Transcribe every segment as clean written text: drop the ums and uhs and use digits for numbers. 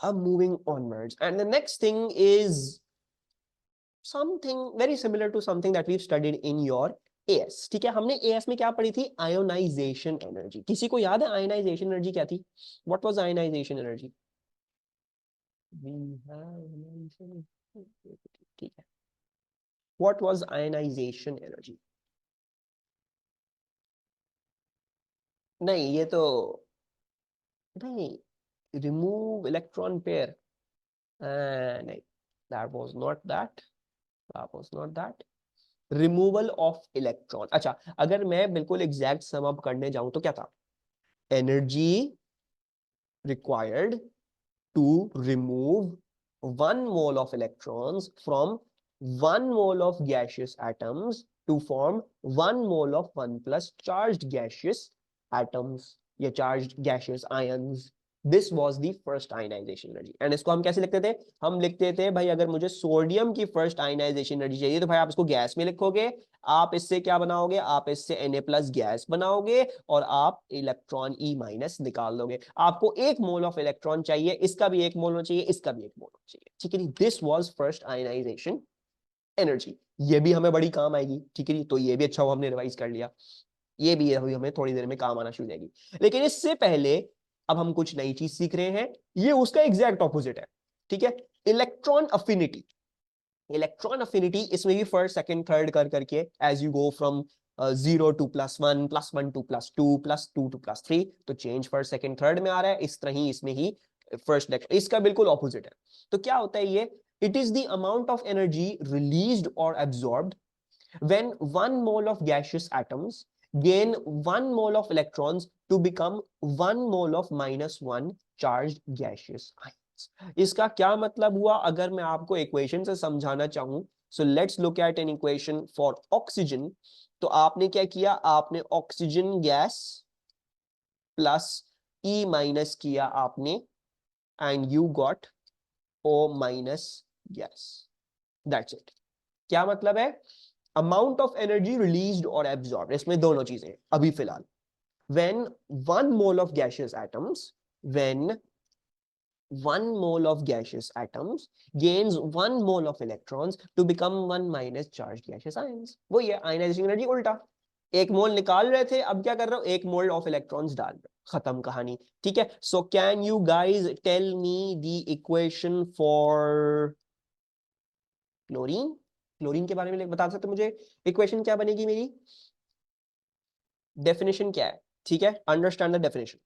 I'm moving onwards, and the next thing is something very similar to something that we've studied in your AS. ठीक है, हमने AS में क्या पढ़ी थी? Ionization energy. किसी को याद है आयोनाइजेशन एनर्जी क्या थी? What was ionization energy? ठीक है. What was ionization energy? नहीं, ये तो नहीं. Remove electron pair. नहीं, that was not that. That was not that. Removal of electron. अच्छा, अगर मैं बिल्कुल एग्जैक्ट सम अप करने जाऊं तो क्या था? Energy required to remove 1 mole of electrons from 1 mole of gaseous atoms to form 1 mole of 1 plus charged gaseous atoms या charged gaseous ions. This was the first ionization energy. And इसको हम कैसे लिखते थे? हम लिखते थे भाई अगर मुझे सोडियम की फर्स्ट आयनाइजेशन एनर्जी चाहिए तो भाई आप इसको गैस में लिखोगे. आप इससे क्या बनाओगे? आप इससे Na+ गैस बनाओगे और आप इलेक्ट्रॉन E- निकाल दोगे. आपको 1 मोल ऑफ इलेक्ट्रॉन चाहिए, इसका भी 1 मोल होना चाहिए, इसका भी 1 मोल होना चाहिए. ठीक है, this was first ionization energy. ये भी हमें बड़ी काम आएगी. ठीक है, तो ये भी अच्छा हुआ हमने रिवाइज कर लिया. ये भी हमें थोड़ी देर में काम आना शुरू हो जाएगी. लेकिन इससे पहले अब हम कुछ नई चीज सीख रहे हैं. ये उसका एग्जैक्ट ऑपोजिट है. ठीक है, इलेक्ट्रॉन अफिनिटी. इलेक्ट्रॉन अफिनिटी इसमें भी फर्स्ट सेकंड थर्ड कर करके as you go from 0 to +1 +1 to +2 +2 to +3, तो चेंज फर्स्ट सेकंड थर्ड में आ रहा है. इस तरह ही इसमें ही फर्स्ट लेक्चर इसका बिल्कुल ऑपोजिट है. तो क्या होता है ये? It is the amount of energy released और absorbed when 1 mole of gaseous atoms gain 1 mole of electrons to become 1 mole of -1 charged gaseous ions. इसका क्या मतलब हुआ? अगर मैं आपको इक्वेशन से समझाना चाहूं, so let's look at an equation for oxygen. तो आपने क्या किया? आपने ऑक्सीजन गैस प्लस E- किया आपने, and you got O- gas. That's it. क्या मतलब है? अमाउंट ऑफ एनर्जी रिलीज्ड और एब्जॉर्ब, इसमें दोनों चीजें अभी फिलहाल. when 1 mole of gaseous atoms when 1 mole of gaseous atoms gains 1 mole of electrons to become 1 - charged gaseous ions. वो ये आयनाइजेशन एनर्जी उल्टा. 1 मोल निकाल रहे थे, अब क्या कर रहे हो? 1 मोल ऑफ इलेक्ट्रॉन्स डाल रहे हो. खत्म कहानी. ठीक है, so can you guys tell me the equation for chlorine? Chlorine के बारे में बता सकते मुझे? इक्वेशन क्या बनेगी मेरी? डेफिनेशन क्या है? ठीक है, understand the definition.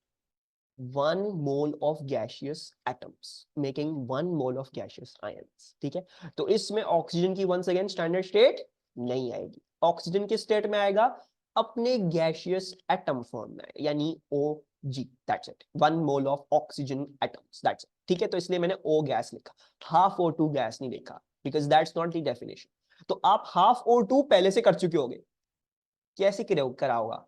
1 mole of gaseous atoms making 1 mole of gaseous ions. ठीक है, तो इसमें ऑक्सीजन की वंस अगेन स्टैंडर्ड स्टेट नहीं आएगी. ऑक्सीजन के स्टेट में आएगा अपने गैसियस एटम फॉर्म में, यानी OG. That's it. 1 mole of oxygen atoms. That's it. ठीक है, तो इसलिए मैंने O गैस लिखा, हाफ O2 गैस नहीं लिखा, because that's not the definition. तो आप हाफ O2 पहले से कर चुके होगे. कैसे करा होगा?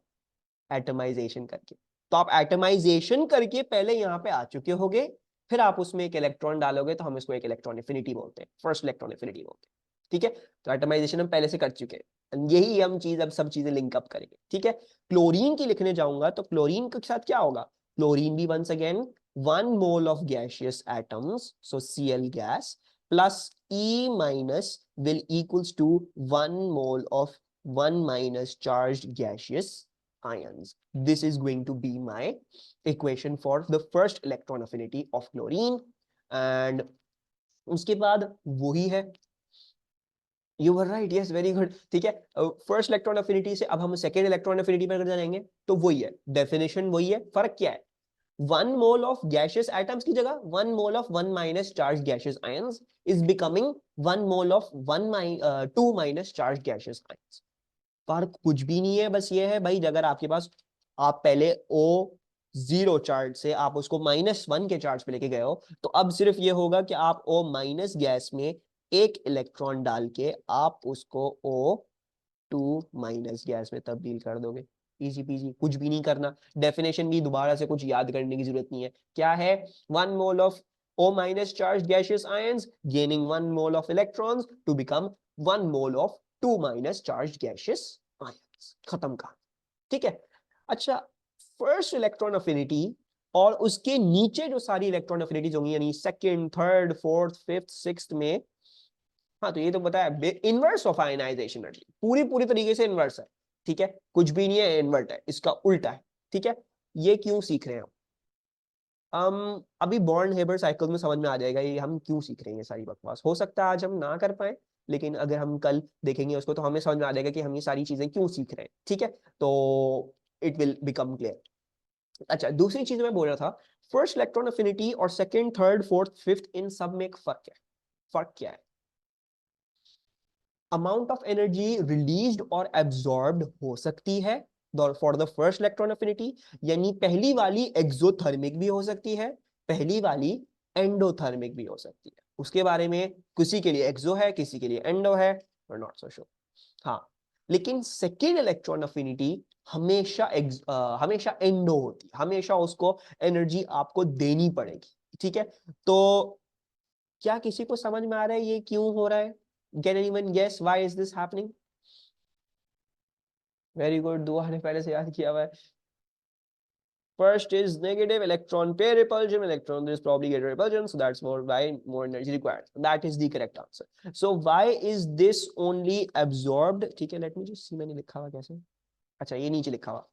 एटमाइजेशन करके. तो आप एटमाइजेशन करके पहले यहां पे आ चुके होगे, फिर आप उसमें एक इलेक्ट्रॉन डालोगे, तो हम इसको एक इलेक्ट्रॉन एफिनिटी बोलते हैं, फर्स्ट इलेक्ट्रॉन एफिनिटी बोलते हैं. ठीक है, तो एटमाइजेशन हम पहले से कर चुके हैं. यही हम चीज अब सब चीजें लिंक अप करेंगे. ठीक है, क्लोरीन की लिखने जाऊंगा तो क्लोरीन के साथ क्या होगा? क्लोरीन भी once again 1 mole of gaseous atoms, so Cl gas, plus E- will equals to 1 mole of 1 - charged gaseous ions. This is going to be my equation for the first electron affinity of chlorine. And उसके बाद वही है. You were right, yes, very good. ठीक है, first electron affinity से अब हम second electron affinity पर जाएंगे. तो वही है, डेफिनेशन वही है. फर्क क्या है? 1 mole of gaseous atoms की जगह 1 mole of 1 - charged gaseous ions is becoming 1 mole of 2 - charged gaseous ions. फर्क कुछ भी नहीं है, बस ये है भाई, अगर आपके पास आप पहले O0 चार्ज से आप उसको -1 के चार्ज पे लेके गए हो, तो अब सिर्फ ये होगा कि आप O- गैस में एक इलेक्ट्रॉन डाल के आप उसको O2- गैस में तब्दील कर दोगे. इजी पीजी, कुछ भी नहीं करना. डेफिनेशन भी दोबारा से कुछ याद करने की जरूरत नहीं है. क्या है? 1 mole of O- charged gaseous ions gaining 1 mole of electrons to become 1 mole of 2- charged gaseous ions. खत्म कहा. ठीक है. अच्छा, फर्स्ट इलेक्ट्रॉन अफिनिटी और उसके नीचे जो सारी इलेक्ट्रॉन अफिनिटीज होंगी यानी second, third, fourth, fifth, sixth में, हाँ तो ये तो पता है, इनवर्स ऑफ आयनाइजेशन एनर्जी, पूरी पूरी तरीके से इनवर्स है, ठीक है, कुछ भी नहीं है इन्वर्ट है, इसका उल्टा है, ठीक है। ये क्यों सीख रहे हैं हम अभी बॉर्न हेबर साइकिल में समझ में आ जाएगा ये हम क्यों सीख रहे हैं, ये सारी बकवास। हो सकता है आज हम ना कर पाए, लेकिन अगर हम कल देखेंगे उसको तो हमें समझ में आ जाएगा कि हम ये सारी चीजें क्यों सीख रहे हैं, ठीक है। तो इट विल बिकम क्लियर। अच्छा, दूसरी चीज मैं बोल रहा था, फर्स्ट इलेक्ट्रॉन अफिनिटी और सेकंड, थर्ड, फोर्थ, फिफ्थ, इन सब में एक फर्क है। फर्क क्या है? अमाउंट ऑफ एनर्जी रिलीज्ड और एब्जॉर्ब्ड हो सकती है for the first electron affinity, यानी पहली वाली एक्सोथर्मिक भी हो सकती है, पहली वाली एंडोथर्मिक भी हो सकती है। उसके बारे में किसी के लिए एक्सो है, किसी के लिए एंडो है, नॉट सो श्योर। हाँ, लेकिन सेकेंड इलेक्ट्रॉन अफिनिटी हमेशा हमेशा एंडो होती है, हमेशा उसको एनर्जी आपको देनी पड़ेगी, ठीक है। तो क्या किसी को समझ में आ रहा है ये क्यों हो रहा है? Can anyone guess why is this happening? Very good, दुआ ने पहले से याद किया हुआ है। First is negative electron pair repulsion. Electron is probably greater repulsion, so that's why more energy required. That is the correct answer. So why is this only absorbed? ठीक है, let me just see मैंने लिखा हुआ कैसे। अच्छा, ये नीचे लिखा हुआ।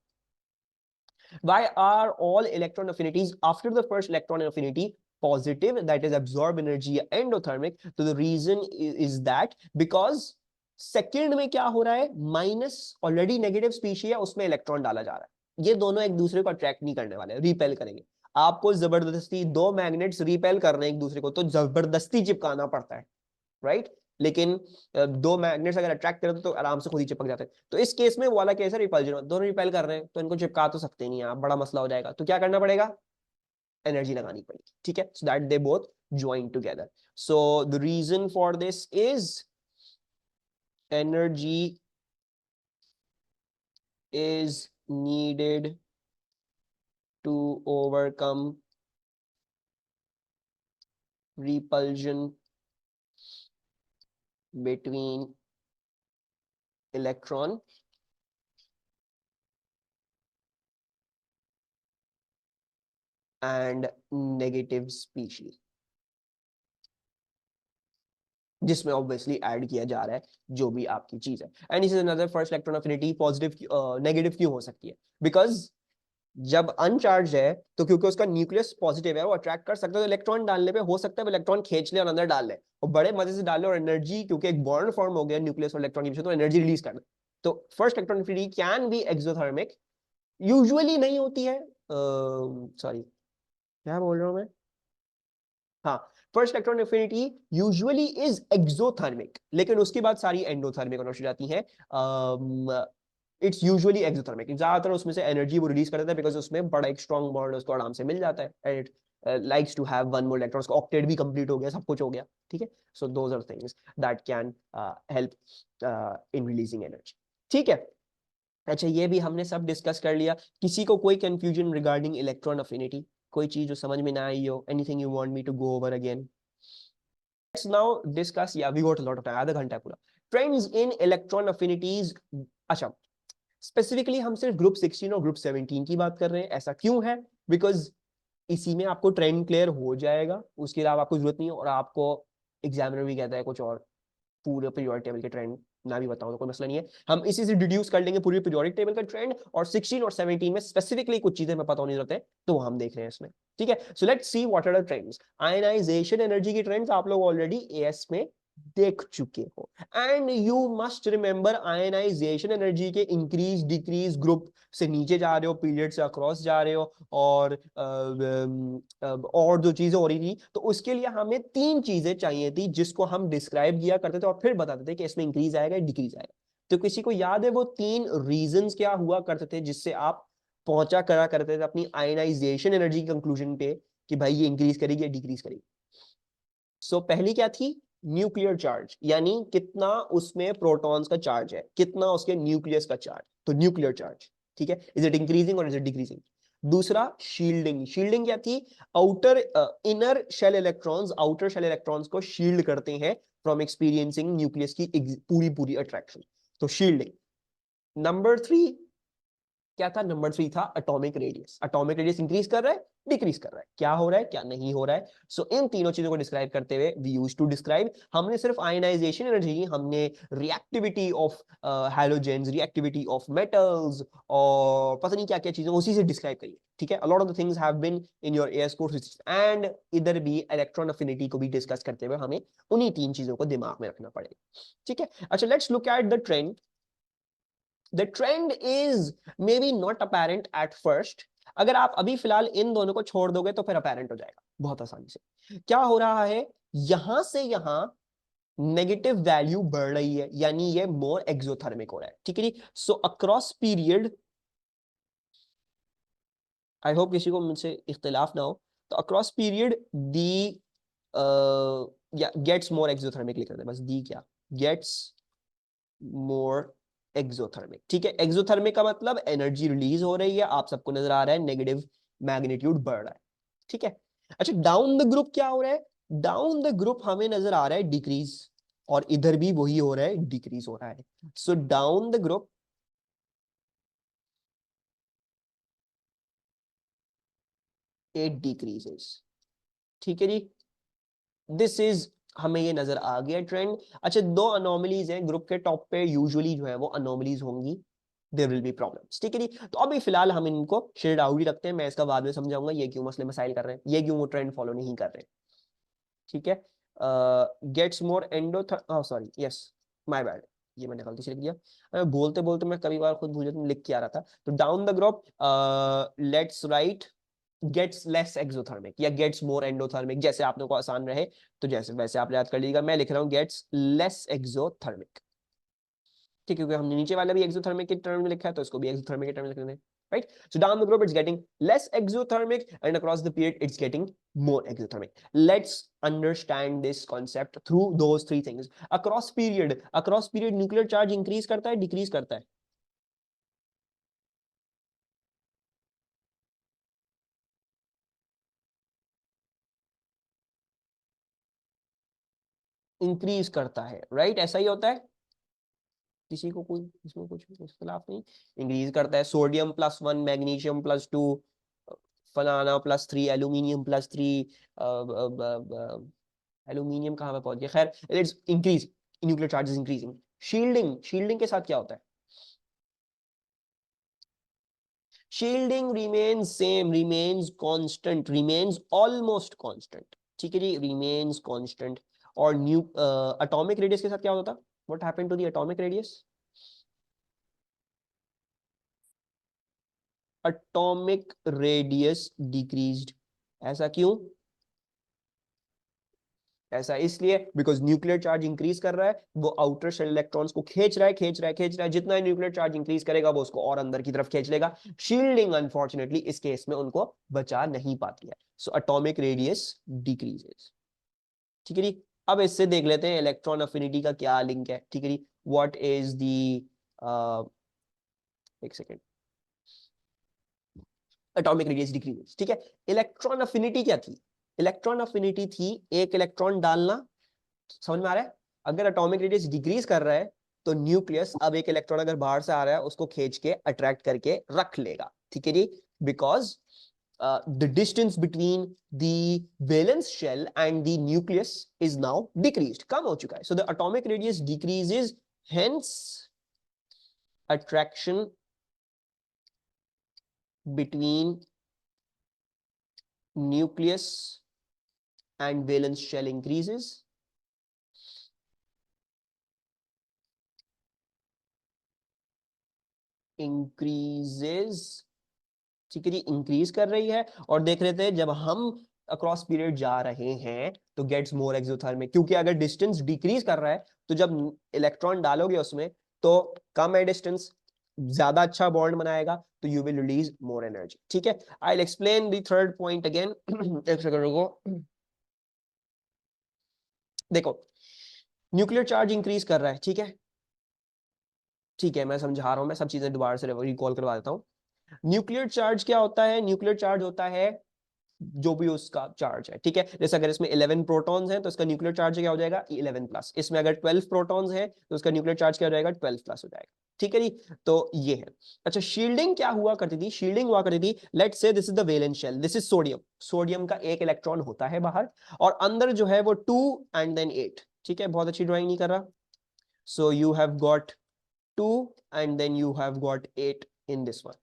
Why are all electron affinities after the first electron affinity positive, that is absorb energy endothermic? So the reason is that because second में क्या हो रहा है, माइनस ऑलरेडी नेगेटिव स्पीशी है उसमें इलेक्ट्रॉन डाला जा रहा है, ये दोनों एक दूसरे को अट्रैक्ट नहीं करने वाले, रिपेल करेंगे। आपको जबरदस्ती दो मैग्नेट्स रिपेल करने एक दूसरे को तो जबरदस्ती चिपकाना पड़ता है, राइट। लेकिन दो मैग्नेट्स अगर अट्रैक्ट करते तो आराम से खुद ही चिपक जाते हैं। तो इस केस में वो वाला केस है रिपल्जन, दोनों रिपेल कर रहे हैं तो इनको चिपका तो सकते नहीं आप, बड़ा मसला हो जाएगा। तो क्या करना पड़ेगा, एनर्जी लगानी पड़ेगी, ठीक है, so that they both join together. So the reason for this is energy is needed to overcome repulsion between electron and negative species, जिसमें ऑब्वियसली ऐड किया जा रहा है जो भी आपकी चीज है। And this is another first electron affinity positive negative क्यों हो सकती है, बिकॉज जब अनचार्ज है तो क्योंकि उसका न्यूक्लियस पॉजिटिव है वो अट्रैक्ट कर सकता है, तो इलेक्ट्रॉन डालने पे हो सकता है वो इलेक्ट्रॉन खींच ले और अंदर डाल ले और बड़े मजे से डाल ले, और एनर्जी क्योंकि एक बॉन्ड फॉर्म हो गया न्यूक्लियस और इलेक्ट्रॉन के बीच में, तो एनर्जी रिलीज करना। तो first electron affinity can be exothermic, usually नहीं होती है, सॉरी क्या बोल रहा हूं मैं, हाँ, first electron affinity usually is exothermic, लेकिन उसके बाद सारी एंडोथर्मिक होना शुरू जाती है। इट्स यूजुअली एक्सोथर्मिक, ज्यादातर उसमें से एनर्जी वो रिलीज कर देता है बिकॉज उसमें बड़ा एक स्ट्रॉन्ग बॉन्ड उसको आराम से मिल जाता है, and it likes to have one more electron, उसका ऑक्टेट भी कंप्लीट हो गया, सब कुछ हो गया, ठीक है। So those are things that can help in releasing energy, ठीक है। अच्छा, ये भी हमने सब डिस्कस कर लिया। किसी को कोई कंफ्यूजन रिगार्डिंग इलेक्ट्रॉन अफिनिटी, कोई चीज जो समझ में ना आई हो, anything you want me to go over again? Let's now discuss, या we got a lot of time, आधा घंटा पूरा। Trends in electron affinities. अच्छा, स्पेसिफिकली हम सिर्फ ग्रुप 16 और ग्रुप 17 की बात कर रहे हैं, ऐसा क्यों है? बिकॉज इसी में आपको ट्रेंड क्लियर हो जाएगा, उसके अलावा आपको जरूरत नहीं है, और आपको एग्जामिनर भी कहता है कुछ और पूरे पीरियोडिक टेबल के ट्रेंड ना भी बताऊं तो कोई मसला नहीं है, हम इसी से डिड्यूस कर लेंगे पूरी पीरियोडिक टेबल का ट्रेंड, और 16 और 17 में स्पेसिफिकली कुछ चीजें हमें पता होनी जरूरत है, तो हम देख रहे हैं इसमें, ठीक है। So let's see what are the trends. Ionization energy की ट्रेंड्स आप लोग ऑलरेडी एएस में देख चुके हो, and you must remember ionization energy के इंक्रीज डिक्रीज, ग्रुप से नीचे जा रहे हो, पीरियड से अक्रॉस जा रहे हो, और जो चीजें हो रही थी, तो उसके लिए हमें तीन चीजें चाहिए थी जिसको हम डिस्क्राइब किया करते थे और फिर बताते थे कि इसमें इंक्रीज आएगा डिक्रीज आएगा। तो किसी को याद है वो तीन रीजंस क्या हुआ करते थे जिससे आप पहुंचा करा करते थे अपनी आयनाइजेशन एनर्जी कंक्लूजन पे कि भाई ये इंक्रीज करेगी या डिक्रीज करेगी? सो पहली क्या थी? न्यूक्लियर चार्ज, यानी कितना उसमें प्रोटॉन्स का चार्ज है, कितना उसके न्यूक्लियस का चार्ज, तो न्यूक्लियर चार्ज, ठीक है, इज इट इंक्रीजिंग और इज इट डिक्रीजिंग? दूसरा शील्डिंग, शील्डिंग क्या थी? Outer inner shell electrons, outer shell electrons को शील्ड करते हैं फ्रॉम एक्सपीरियंसिंग न्यूक्लियस की पूरी पूरी अट्रैक्शन, तो शील्डिंग। नंबर थ्री क्या था? नंबर थ्री था atomic radius, atomic radius increase कर रहा है डिक्रीज कर रहा है, क्या हो रहा है क्या नहीं हो रहा है। सो इन तीनों चीजों को डिस्क्राइब करते हुए वी यूज टू डिस्क्राइब, हमने सिर्फ आयनाइजेशन एनर्जी, हमने reactivity of halogens, reactivity of metals और पता नहीं क्या क्या चीजें उसी से डिस्क्राइब करी, ठीक है। A lot of the things have been in your air course and इधर भी इलेक्ट्रॉन अफिनिटी को भी डिस्कस करते हुए हमें उन्हीं तीन चीजों को दिमाग में रखना पड़ेगा, ठीक है। अच्छा, let's look at the trend. The trend is maybe not apparent at first. अगर आप अभी फिलहाल इन दोनों को छोड़ दोगे तो फिर अपैरेंट हो जाएगा बहुत आसानी से। क्या हो रहा है, यहां से यहां नेगेटिव वैल्यू बढ़ रही है, यानी ये मोर एक्सोथर्मिक हो रहा है, ठीक है जी। सो अक्रॉस पीरियड, आई होप किसी को मुझसे इख्तिलाफ ना हो, तो अक्रॉस पीरियड दी या गेट्स मोर एक्सोथर्मिक लिख रहे थे, बस दी क्या, गेट्स मोर एक्सोथर्मिक, ठीक है। एक्सोथर्मिक का मतलब एनर्जी रिलीज हो रही है, आप सबको नजर आ रहा है नेगेटिव मैग्नीट्यूड बढ़ रहा है, ठीक है। अच्छा, डाउन द ग्रुप क्या हो रहा है, डाउन द ग्रुप हमें नजर आ रहा है डिक्रीज, और इधर भी वही हो रहा है, डिक्रीज हो रहा है। So down the group it decreases, ठीक है जी। दिस इज, हमें ये नजर आ गया ट्रेंड। अच्छा, दो अनोमलीज हैं ग्रुप के टॉप पे, यूजुअली जो है वो अनोमलीज होंगी, देयर विल बी प्रॉब्लम्स, ठीक है जी। तो अभी फिलहाल हम इनको शेड आउट ही रखते हैं, मैं इसका बाद में समझाऊंगा ये क्यों मसले मसाइल कर रहे हैं, ये क्यों वो ट्रेंड फॉलो नहीं कर रहे, ठीक है। Gets more endothermic sorry yes, my bad, ये मैंने गलती से लिख दिया, बोलते बोलते मैं कभी बार खुद भूल जाता हूं, लिख के आ रहा था। तो down the group let's write gets less exothermic या गेट्स मोर एंडोथर्मिक, जैसे आपने को आसान रहे तो जैसे वैसे आप याद कर लीजिएगा। मैं लिख रहा हूँ गेट्स लेस एक्सोथर्मिक, ठीक है, क्योंकि हमने नीचे वाला भी एक्सोथर्मिक के टर्म में लिखा है तो इसको भी एक्सोथर्मिक के टर्म में लिखना है, right? So down the group it's getting less exothermic and across the period it's getting more exothermic. Let's understand this concept through those three things. Across period nuclear charge increase करता है decrease करता है, increase करता है, right, ऐसा ही होता है, किसी को कोई इसमें कुछ इख्तिलाफ नहीं। इंक्रीज करता है, सोडियम+1 मैग्नीशियम+2 फलाना +3 एल्यूमिनियम+3, एल्यूमिनियम कहाँ पे पहुंच गया, खैर it's increase, nuclear charge is increasing. Shielding के साथ क्या होता है, shielding remains same, remains constant, remains almost constant, ठीक है जी, रिमेन्स कांस्टेंट। और न्यू एटॉमिक रेडियस के साथ क्या होता, what happened to the atomic radius, atomic radius decreased, ऐसा क्यों, ऐसा इसलिए बिकॉज न्यूक्लियर चार्ज इंक्रीज कर रहा है, वो आउटर शेल इलेक्ट्रॉन्स को खींच रहा है, जितना न्यूक्लियर चार्ज इंक्रीज करेगा वो उसको और अंदर की तरफ खींच लेगा। शील्डिंग अनफॉर्चुनेटली इस केस में उनको बचा नहीं पाती है, सो एटॉमिक रेडियस डिक्रीजेस, ठीक है जी। अब इससे देख लेते हैं इलेक्ट्रॉन अफिनिटी का क्या लिंक है, ठीक है जी। व्हाट इज दी, एक सेकेंड, एटॉमिक रेडियस डिक्रीजेस, ठीक है। इलेक्ट्रॉन अफिनिटी क्या थी, इलेक्ट्रॉन अफिनिटी थी एक इलेक्ट्रॉन डालना, समझ में आ रहा है। अगर एटॉमिक रेडियस डिक्रीज कर रहा है तो न्यूक्लियस अब एक इलेक्ट्रॉन अगर बाहर से आ रहा है उसको खींच के अट्रैक्ट करके रख लेगा, ठीक है जी। Because the distance between the valence shell and the nucleus is now decreased, कम हो चुका है, so the atomic radius decreases, hence attraction between nucleus and valence shell increases, ठीक है जी, इंक्रीज कर रही है। और देख रहे थे जब हम अक्रॉस पीरियड जा रहे हैं तो गेट्स मोर एक्सोथर्मिक, क्योंकि अगर डिस्टेंस डिक्रीज कर रहा है तो जब इलेक्ट्रॉन डालोगे उसमें तो कम है डिस्टेंस, ज्यादा अच्छा बॉन्ड बनाएगा तो you will release more energy, ठीक है। I will explain the third point again, एक सेकंड रुको, देखो न्यूक्लियर चार्ज इंक्रीज कर रहा है, ठीक है, ठीक है, मैं समझा रहा हूं, मैं सब चीजें दोबारा से रिकॉल करवा देता हूं। न्यूक्लियर चार्ज क्या होता है, न्यूक्लियर चार्ज होता है जो भी उसका चार्ज है, ठीक है। जैसे अगर इसमें 11 प्रोटॉन्स हैं तो इसका न्यूक्लियर चार्ज क्या हो जाएगा 11 प्लस, इसमें अगर 12 प्रोटॉन्स हैं तो उसका न्यूक्लियर चार्ज क्या हो जाएगा 12 प्लस हो जाएगा, ठीक है जी। तो ये है। अच्छा, शील्डिंग क्या हुआ करती थी, शील्डिंग हुआ करती थी, let's say this is the valence shell, this is sodium, sodium का एक इलेक्ट्रॉन होता है बाहर और अंदर जो है वो 2 एंड देन 8, ठीक है। बहुत अच्छी ड्राइंग नहीं कर रहा, so you have got 2 and then you have got 8 in this one,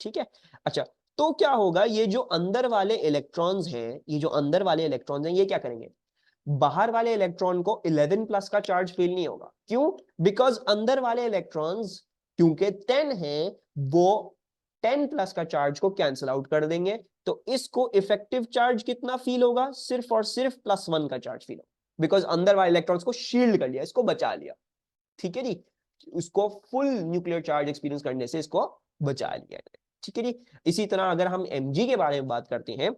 ठीक है। अच्छा, तो क्या होगा, ये जो अंदर वाले इलेक्ट्रॉन्स हैं, ये जो अंदर वाले इलेक्ट्रॉन्स हैं, ये क्या करेंगे, बाहर वाले इलेक्ट्रॉन को 11 प्लस का चार्ज फील नहीं होगा, क्यों, बिकॉज अंदर वाले इलेक्ट्रॉन्स क्योंकि 10 हैं, वो 10 प्लस का चार्ज को कैंसिल आउट कर देंगे, तो इसको इफेक्टिव चार्ज कितना फील होगा, सिर्फ और सिर्फ +1 का चार्ज फील होगा, बिकॉज अंदर वाले इलेक्ट्रॉन्स को शील्ड कर लिया, इसको बचा लिया, ठीक है जी। उसको फुल न्यूक्लियर चार्ज एक्सपीरियंस करने से इसको बचा लिया, ठीक है जी। इसी तरह अगर हम Mg के बारे में बात करते हैं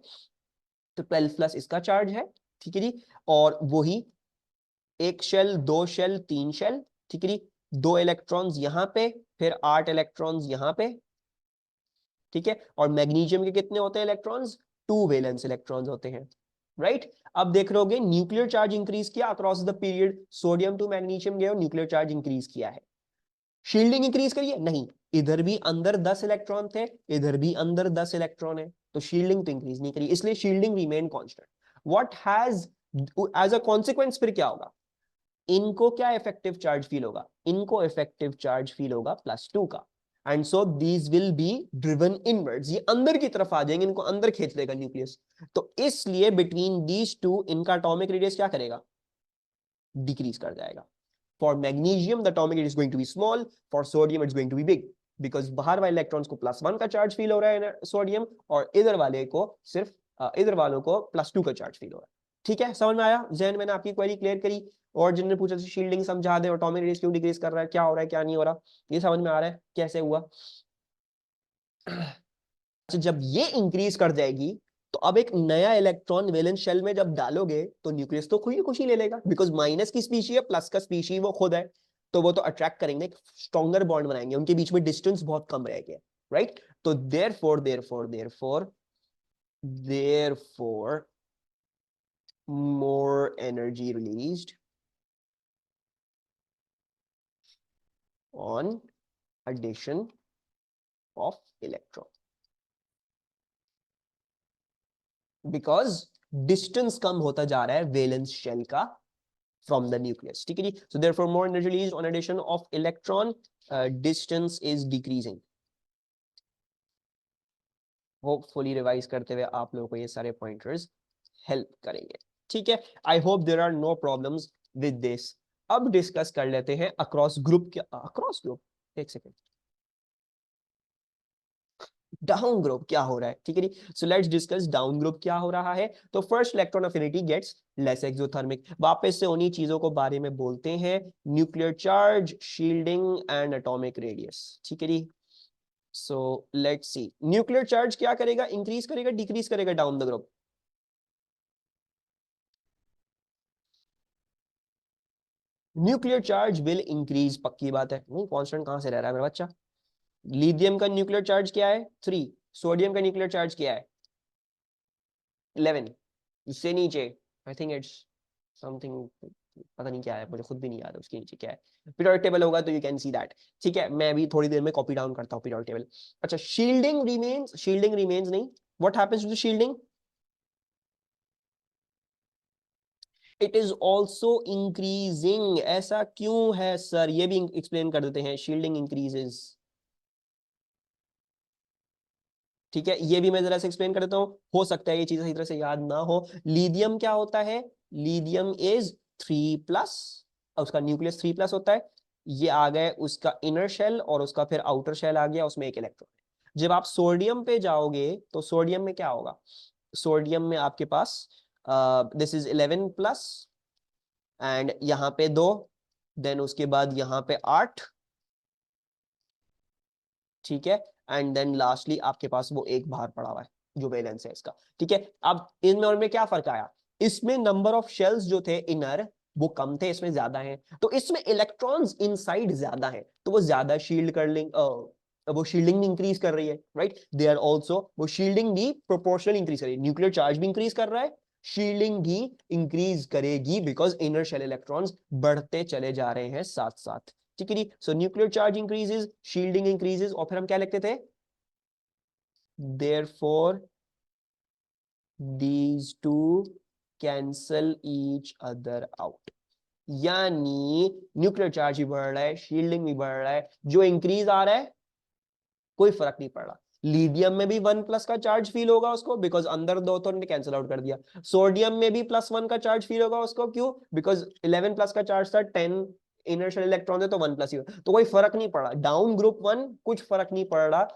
तो 12 प्लस इसका चार्ज है, ठीक है जी। और वही एक शेल, 2 शेल, 3 शेल, ठीक है जी। 2 इलेक्ट्रॉन्स यहां पे, फिर 8 इलेक्ट्रॉन्स यहां पे, ठीक है। और मैग्नीशियम के कितने होते हैं इलेक्ट्रॉन्स, 2 वैलेंस इलेक्ट्रॉन्स होते हैं, राइट। अब देख रहे होगे न्यूक्लियर चार्ज इंक्रीज किया across the period, sodium two magnesium गए और न्यूक्लियर चार्ज इंक्रीज किया है। शील्डिंग इंक्रीज करिए, नहीं, इधर भी अंदर 10 इलेक्ट्रॉन थे, इधर भी अंदर 10 इलेक्ट्रॉन है, तो शील्डिंग तो इंक्रीज नहीं करी, इसलिए shielding remain constant. What has as a consequence फिर क्या होगा, इनको क्या इफेक्टिव चार्ज फील होगा, इनको इफेक्टिव चार्ज फील होगा +2 का, and so these will be driven inwards, ये अंदर की तरफ आ जाएंगे, इनको अंदर खींच लेगा न्यूक्लियस, तो इसलिए बिटवीन दीज टू इनका एटॉमिक रेडियस क्या करेगा, डिक्रीज कर जाएगा। For magnesium, the atomic radius is going to be small. For sodium, it's going to be big. Because बाहर वाले इलेक्ट्रॉन्स को +1 का चार्ज फील हो रहा है सोडियम, और इधर वाले को सिर्फ इधर वालों को +2 का चार्ज फील हो रहा है, ठीक है। समझ में आया, जैन मैंने आपकी क्वेरी क्लियर करी, और जिन्होंने पूछा शील्डिंग समझा दे, एटॉमिक रेडियस क्यों डिक्रीज कर रहा है, क्या हो रहा है क्या नहीं हो रहा, ये समझ में आ रहा है कैसे हुआ। अच्छा, जब ये इंक्रीज कर जाएगी तो अब एक नया इलेक्ट्रॉन वैलेंस शेल में जब डालोगे तो न्यूक्लियस तो खुद ही खुशी ले लेगा, बिकॉज माइनस की स्पीशी है, प्लस का स्पीशी वो खुद है, तो वो तो अट्रैक्ट करेंगे, स्ट्रॉन्गर बॉन्ड बनाएंगे, उनके बीच में डिस्टेंस बहुत कम रहेगी, राइट। तो therefore more energy released on addition of electron, because distance कम होता जा रहा है वैलेंस शेल का from the nucleus, ठीक है जी। so therefore more energy released on addition of electron, distance is decreasing। Hopefully revise करते हुए आप लोगों को ये सारे पॉइंटर्स हेल्प करेंगे, ठीक है। I hope there are no problems with this. अब डिस्कस कर लेते हैं अक्रॉस ग्रुप, क्या अक्रॉस ग्रुप, एक सेकेंड, डाउन ग्रुप क्या हो रहा है, ठीक है जी। So let's discuss down group क्या हो रहा है। तो first electron affinity gets less exothermic, वापस से उन्हीं चीजों को बारे में बोलते हैं, nuclear charge, shielding and atomic radius, ठीक है जी। So let's C, nuclear charge क्या करेगा, इंक्रीज करेगा डिक्रीज करेगा down the group, nuclear charge will increase, पक्की बात है, नहीं कांस्टेंट कहां से रह रहा है मेरा बच्चा। लिथियम का न्यूक्लियर चार्ज क्या है 3, सोडियम का न्यूक्लियर चार्ज क्या है 11, इससे नीचे आई थिंक इट्स समथिंग, पता नहीं क्या है, मुझे खुद भी नहीं याद है उसके नीचे क्या है, पीरियोडिक टेबल होगा तो यू कैन सी दैट, ठीक है। मैं भी थोड़ी देर में कॉपी डाउन करता हूँ पीरियोडिक टेबल। अच्छा, शील्डिंग रिमेन्स नहीं, what happens to the shielding, it is also increasing, ऐसा क्यों है सर, ये भी एक्सप्लेन कर देते हैं, शील्डिंग इंक्रीजेस, ठीक है। ये भी मैं जरा से एक्सप्लेन कर देता हूं, हो सकता है ये चीज सही तरह से याद ना हो। लिथियम क्या होता है, लिथियम इज 3+, उसका न्यूक्लियस 3+ होता है, ये आ गए उसका इनर शेल और उसका फिर आउटर शेल आ गया, उसमें एक इलेक्ट्रॉन। जब आप सोडियम पे जाओगे तो सोडियम में क्या होगा, सोडियम में आपके पास दिस इज 11+, एंड यहां पे 2, देन उसके बाद यहां पे 8, ठीक है, एंड देन लास्टली आपके पास वो एक बाहर पड़ा हुआ है जो वैलेंस है इसका, ठीक है। अब इनमें और में क्या फर्क आया, इसमें नंबर ऑफ शेल्स जो थे इनर वो कम थे, इसमें ज्यादा हैं, तो इसमें इलेक्ट्रॉन्स इनसाइड ज्यादा हैं, तो वो ज्यादा शील्ड कर लेंगे, अब वो शील्डिंग भी इंक्रीज कर रही है, राइट, दे आर ऑल्सो, वो शील्डिंग भी प्रोपोर्शनल इंक्रीज कर रही है, न्यूक्लियर चार्ज भी इंक्रीज कर रहा है, शील्डिंग भी इंक्रीज करेगी बिकॉज इनर शेल इलेक्ट्रॉन्स बढ़ते चले जा रहे हैं साथ साथ, ठीक है जी। So nuclear charge increases, shielding increases, और फिर हम क्या लिखते थे, therefore these two cancel each other out, यानी न्यूक्लियर चार्ज भी बढ़ रहा है, शील्डिंग भी बढ़ रहा है, जो इंक्रीज आ रहा है कोई फर्क नहीं पड़ रहा। लीडियम में भी 1+ का चार्ज फील होगा उसको, बिकॉज अंदर दो तो ने कैंसिल आउट कर दिया। सोडियम में भी +1 का चार्ज फील होगा उसको, क्यों, बिकॉज 11+ का चार्ज था, 10 इनर शेल इलेक्ट्रॉन है तो 1+ ही, तो कोई फर्क नहीं पड़ा। डाउन ग्रुप 1 कुछ फर्क नहीं पड़ रहा,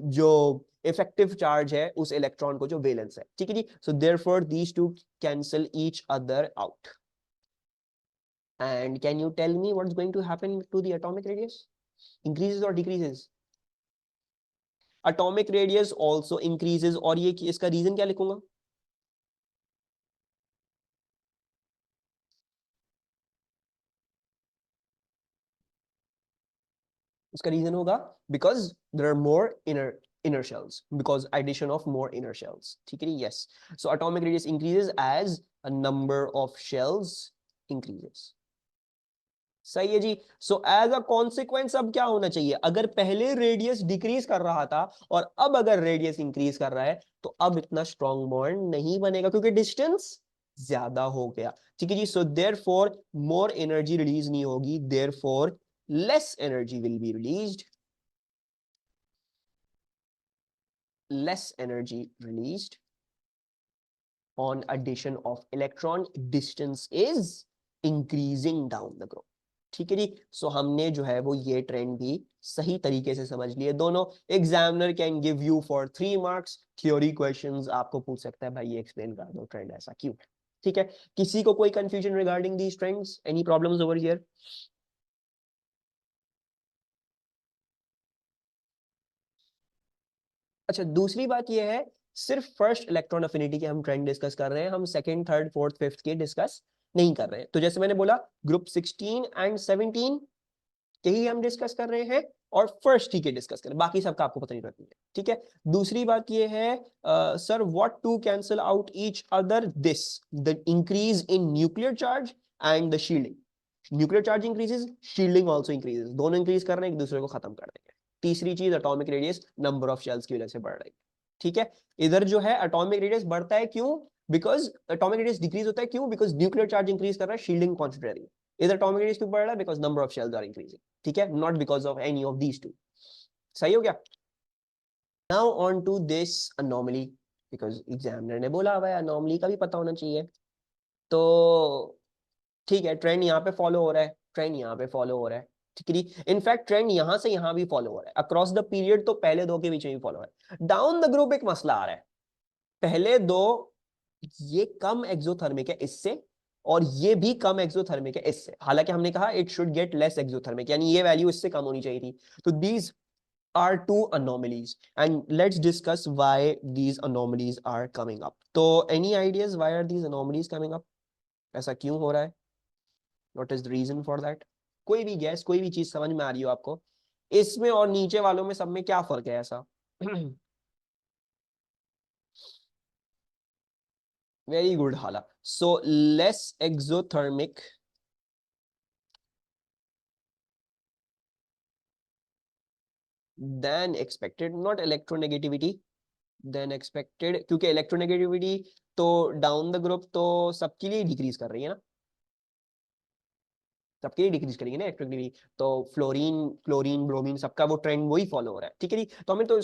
जो इफेक्टिव चार्ज है उस इलेक्ट्रॉन को जो वैलेंस है, ठीक है जी। So therefore these two cancel each other out. And can you tell me what's going to happen to the atomic radius? Increases or decreases? Atomic radius also increases, और ये इसका रीजन क्या लिखूंगा, उसका रीजन होगा because there are more inner shells, because addition of more inner shells, ठीक है, yes. So atomic radius increases as a number of shells increases, सही है जी। सो एज अ कॉन्सिक्वेंस अब क्या होना चाहिए, अगर पहले रेडियस डिक्रीज कर रहा था और अब अगर रेडियस इंक्रीज कर रहा है, तो अब इतना स्ट्रॉन्ग बॉन्ड नहीं बनेगा क्योंकि डिस्टेंस ज्यादा हो गया, ठीक है जी। So therefore more energy release नहीं होगी, therefore less energy will be released, less energy released on addition of electron, distance is increasing down the group, ठीक है जी। सो हमने जो है वो ये ट्रेंड भी सही तरीके से समझ लिए दोनों। Examiner can give you for 3 marks, theory questions आपको पूछ सकता है भाई ये एक्सप्लेन कर दो ट्रेंड ऐसा क्यों, ठीक है। किसी को कोई confusion regarding these trends, any problems over here? अच्छा, दूसरी बात यह है, सिर्फ फर्स्ट इलेक्ट्रॉन अफिनिटी के हम ट्रेंड डिस्कस कर रहे हैं, हम सेकंड, थर्ड, फोर्थ, फिफ्थ के डिस्कस नहीं कर रहे हैं। तो जैसे मैंने बोला, ग्रुप 16 एंड 17 के ही हम डिस्कस कर रहे हैं और फर्स्ट ही के डिस्कस कर रहे हैं, बाकी सबका आपको पता नहीं रहती है, ठीक है। दूसरी बात ये है, sir what to cancel out each other, this the increase in nuclear charge and the shielding, nuclear charge increases, shielding also increases, दोनों इंक्रीज कर रहे हैं, एक दूसरे को खत्म कर देंगे। तीसरी चीज, atomic radius number of shells की वजह से बढ़ रही है, ठीक है। इधर जो है एटॉमिक रेडियस बढ़ता है क्यों, बिकॉज एटॉमिक रेडियस डिक्रीज होता है क्यों, बिकॉज न्यूक्लियर चार्ज इंक्रीज कर रहा है, शील्डिंग कांस्टेंट रह रही है। इधर एटॉमिक रेडियस क्यों बढ़ रहा है, because number of shells are increasing, ठीक है, not because of any of these two, सही हो गया। Now on to this anomaly, because examiner ने बोला हुआ है अनोमली का भी पता होना चाहिए, तो ठीक है, ट्रेंड यहाँ पे फॉलो हो रहा है, ट्रेंड यहाँ पे फॉलो हो रहा है, ठीक है जी। इनफैक्ट ट्रेंड यहाँ से यहाँ भी फॉलो हो रहा है अक्रॉस द पीरियड, तो पहले दो के बीच में भी फॉलो हो रहा है। डाउन द ग्रुप एक मसला आ रहा है, पहले दो ये कम एक्सोथर्मिक है इससे, और ये भी कम एक्सोथर्मिक है इससे, हालांकि हमने कहा it should get less exothermic, यानी ये वैल्यू इससे कम होनी चाहिए थी। तो these are two anomalies and let's discuss why these anomalies are coming up. तो any ideas why are these anomalies coming up? ऐसा क्यों हो रहा है? What is the reason for that? कोई भी गैस, कोई भी चीज समझ में आ रही हो आपको, इसमें और नीचे वालों में सब में क्या फर्क है ऐसा? वेरी गुड हाला। So less exothermic than expected, not electronegativity, than expected, क्योंकि इलेक्ट्रोनेगेटिविटी तो डाउन द ग्रुप तो सबके लिए डिक्रीज कर रही है ना, सबके लिए डिक्रीज करेंगे ना इलेक्ट्रोनेगेटिविटी, तो फ्लोरीन, क्लोरीन, ब्रोमीन सबका वो ट्रेंड वही फॉलो हो रहा है, ठीक है जी। तो हमें तो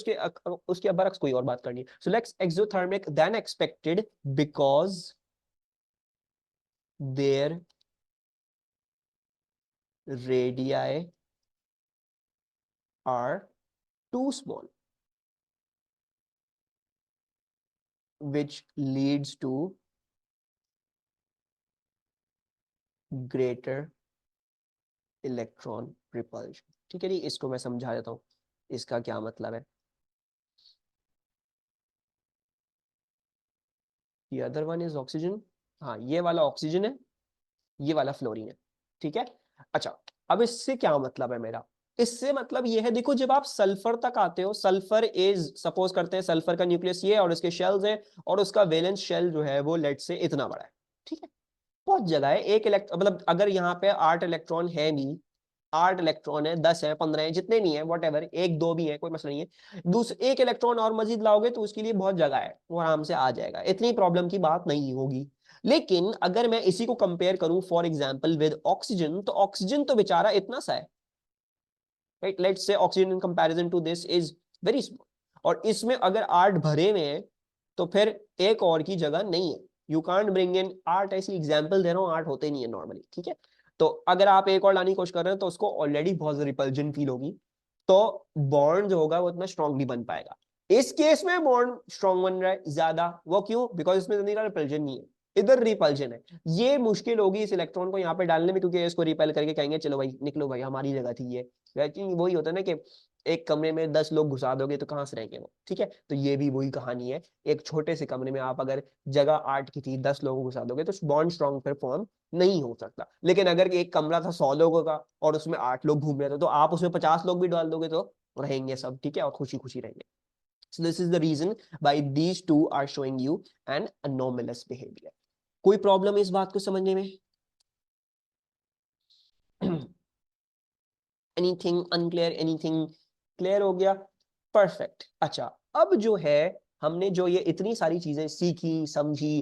उसके बरक्स कोई और बात करनी है। So let's exothermic than expected because there radii are too small, which leads to greater electron repulsion, ठीक है जी। इसको मैं समझा देता हूँ, इसका क्या मतलब है। The other one is oxygen, हाँ ये वाला ऑक्सीजन है, ये वाला फ्लोरीन है, ठीक है। अच्छा, अब इससे क्या मतलब है मेरा, इससे मतलब ये है, देखो जब आप सल्फर तक आते हो, सल्फर इज, सपोज करते हैं सल्फर का न्यूक्लियस ये और उसके शेल्स हैं और उसका वैलेंस शेल जो है वो लेट से इतना बड़ा है, ठीक है, बहुत जगह है, एक इलेक्ट्रॉन, मतलब अगर यहाँ पे 8 इलेक्ट्रॉन है भी, 8 इलेक्ट्रॉन है, 10 है, 15 है, जितने नहीं है वॉट एवर, एक दो भी है कोई मसला नहीं है, दूसरे एक इलेक्ट्रॉन और मजीद लाओगे तो उसके लिए बहुत जगह है, वो आराम से आ जाएगा, इतनी प्रॉब्लम की बात नहीं होगी। लेकिन अगर मैं इसी को कंपेयर करूं फॉर एग्जांपल विद ऑक्सीजन, तो ऑक्सीजन तो बेचारा इतना सा है, right, let's say oxygen in comparison to this is very small, और इसमें अगर 8 भरे हुए हैं तो फिर एक और की जगह नहीं है, यू कांट ब्रिंग इन 8, ऐसी एग्जांपल दे रहा हूं, 8 होते नहीं है नॉर्मली, ठीक है। तो अगर आप एक और लाने की कोशिश कर रहे हैं तो उसको ऑलरेडी बहुत रिपल्जन फील होगी, तो बॉन्ड जो होगा वो इतना स्ट्रांग नहीं बन पाएगा। इस केस में बॉन्ड स्ट्रांग बन रहा है ज्यादा, वो क्यों, बिकॉज इसमें इतनी का रिपल्जन नहीं है, इधर रिपल्जन है। ये मुश्किल होगी इस इलेक्ट्रॉन को यहाँ पे डालने में, क्योंकि इसको रिपेल करके कहेंगे चलो भाई निकलो भाई हमारी जगह थी ये, लेकिन वही होता है ना कि एक कमरे में 10 लोग घुसा दोगे तो कहाँ से रहेंगे वो, ठीक है। तो ये भी वही कहानी है, एक छोटे से कमरे में आप अगर जगह 8 की थी 10 लोगों को घुसा दोगे तो बॉन्ड स्ट्रॉन्ग पर फॉर्म नहीं हो सकता। लेकिन अगर एक कमरा था 100 लोगों का और उसमें 8 लोग घूम रहे थे, तो आप उसमें 50 लोग भी डाल दोगे तो रहेंगे सब, ठीक है, और खुशी खुशी रहेंगे। So this is the reason why these two are showing you an anomalous behavior. कोई प्रॉब्लम इस बात को समझने में? एनीथिंग अनक्लियर, एनीथिंग क्लियर हो गया? परफेक्ट। अच्छा, अब जो है हमने जो ये इतनी सारी चीजें सीखी समझी,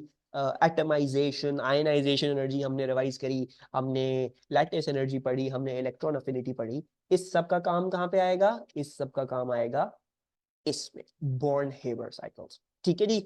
एटमाइजेशन, आयनाइजेशन एनर्जी हमने रिवाइज करी, हमने लैटिस एनर्जी पढ़ी, हमने इलेक्ट्रॉन अफिनिटी पढ़ी, इस सब का काम कहाँ पे आएगा? इस सब का काम आएगा इसमें, बॉर्न हेबर साइकिल्स, ठीक है जी।